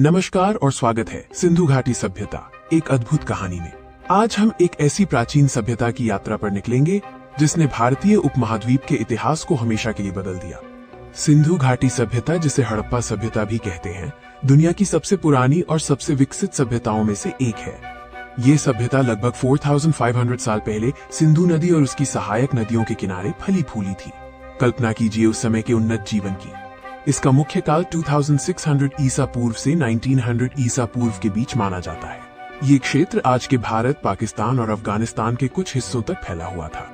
नमस्कार और स्वागत है सिंधु घाटी सभ्यता एक अद्भुत कहानी में। आज हम एक ऐसी प्राचीन सभ्यता की यात्रा पर निकलेंगे जिसने भारतीय उपमहाद्वीप के इतिहास को हमेशा के लिए बदल दिया। सिंधु घाटी सभ्यता, जिसे हड़प्पा सभ्यता भी कहते हैं, दुनिया की सबसे पुरानी और सबसे विकसित सभ्यताओं में से एक है। ये सभ्यता लगभग 4500 साल पहले सिंधु नदी और उसकी सहायक नदियों के किनारे फली फूली थी। कल्पना कीजिए उस समय के उन्नत जीवन की। इसका मुख्य काल 2600 ईसा पूर्व से 1900 ईसा पूर्व के बीच माना जाता है। ये क्षेत्र आज के भारत, पाकिस्तान और अफगानिस्तान के कुछ हिस्सों तक फैला हुआ था।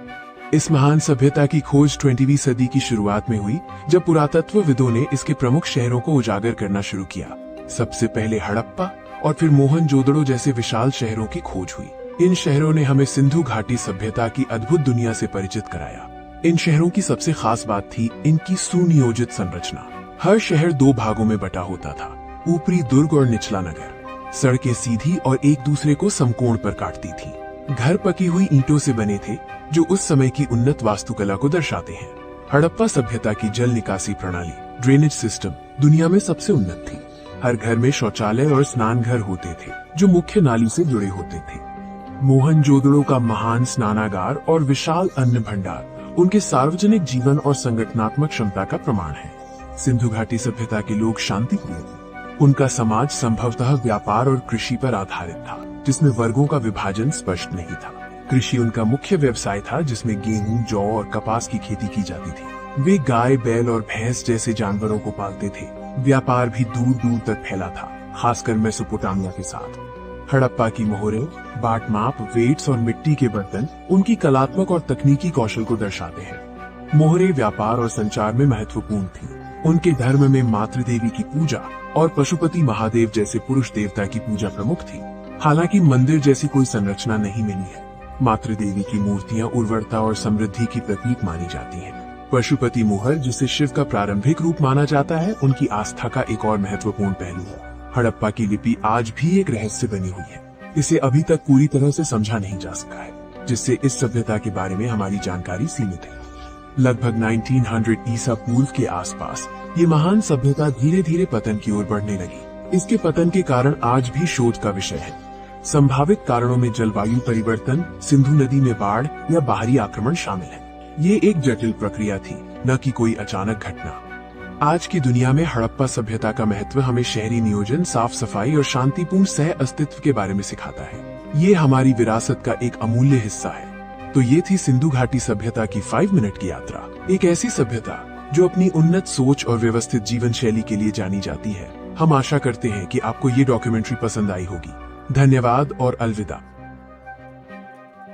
इस महान सभ्यता की खोज 20वीं सदी की शुरुआत में हुई, जब पुरातत्वविदों ने इसके प्रमुख शहरों को उजागर करना शुरू किया। सबसे पहले हड़प्पा और फिर मोहनजोदड़ो जैसे विशाल शहरों की खोज हुई। इन शहरों ने हमें सिंधु घाटी सभ्यता की अद्भुत दुनिया से परिचित कराया। इन शहरों की सबसे खास बात थी इनकी सुनियोजित संरचना। हर शहर दो भागों में बटा होता था, ऊपरी दुर्ग और निचला नगर। सड़कें सीधी और एक दूसरे को समकोण पर काटती थी। घर पकी हुई ईंटों से बने थे, जो उस समय की उन्नत वास्तुकला को दर्शाते हैं। हड़प्पा सभ्यता की जल निकासी प्रणाली, ड्रेनेज सिस्टम, दुनिया में सबसे उन्नत थी। हर घर में शौचालय और स्नान घर होते थे, जो मुख्य नाली से जुड़े होते थे। मोहनजोदड़ो का महान स्नानागार और विशाल अन्न भंडार उनके सार्वजनिक जीवन और संगठनात्मक क्षमता का प्रमाण है। सिंधु घाटी सभ्यता के लोग शांतिप्रिय थे। उनका समाज संभवतः व्यापार और कृषि पर आधारित था, जिसमें वर्गों का विभाजन स्पष्ट नहीं था। कृषि उनका मुख्य व्यवसाय था, जिसमें गेहूं, जौ और कपास की खेती की जाती थी। वे गाय, बैल और भैंस जैसे जानवरों को पालते थे। व्यापार भी दूर दूर तक फैला था, खासकर मेसोपोटामिया के साथ। हड़प्पा की मोहरें, बाट माप, वेट्स और मिट्टी के बर्तन उनकी कलात्मक और तकनीकी कौशल को दर्शाते हैं। मोहरें व्यापार और संचार में महत्वपूर्ण थी। उनके धर्म में मातृदेवी की पूजा और पशुपति महादेव जैसे पुरुष देवता की पूजा प्रमुख थी। हालांकि मंदिर जैसी कोई संरचना नहीं मिली है। मातृदेवी की मूर्तियां उर्वरता और समृद्धि की प्रतीक मानी जाती हैं। पशुपति मोहर, जिसे शिव का प्रारंभिक रूप माना जाता है, उनकी आस्था का एक और महत्वपूर्ण पहलू है। हड़प्पा की लिपि आज भी एक रहस्य बनी हुई है। इसे अभी तक पूरी तरह से समझा नहीं जा सका है, जिससे इस सभ्यता के बारे में हमारी जानकारी सीमित है। लगभग 1900 ईसा पूर्व के आसपास ये महान सभ्यता धीरे धीरे पतन की ओर बढ़ने लगी। इसके पतन के कारण आज भी शोध का विषय है। संभावित कारणों में जलवायु परिवर्तन, सिंधु नदी में बाढ़ या बाहरी आक्रमण शामिल है। ये एक जटिल प्रक्रिया थी, न कि कोई अचानक घटना। आज की दुनिया में हड़प्पा सभ्यता का महत्व हमें शहरी नियोजन, साफ सफाई और शांतिपूर्ण सह अस्तित्व के बारे में सिखाता है। ये हमारी विरासत का एक अमूल्य हिस्सा है। तो ये थी सिंधु घाटी सभ्यता की 5 मिनट की यात्रा। एक ऐसी सभ्यता जो अपनी उन्नत सोच और व्यवस्थित जीवन शैली के लिए जानी जाती है। हम आशा करते हैं कि आपको ये डॉक्यूमेंट्री पसंद आई होगी। धन्यवाद और अलविदा।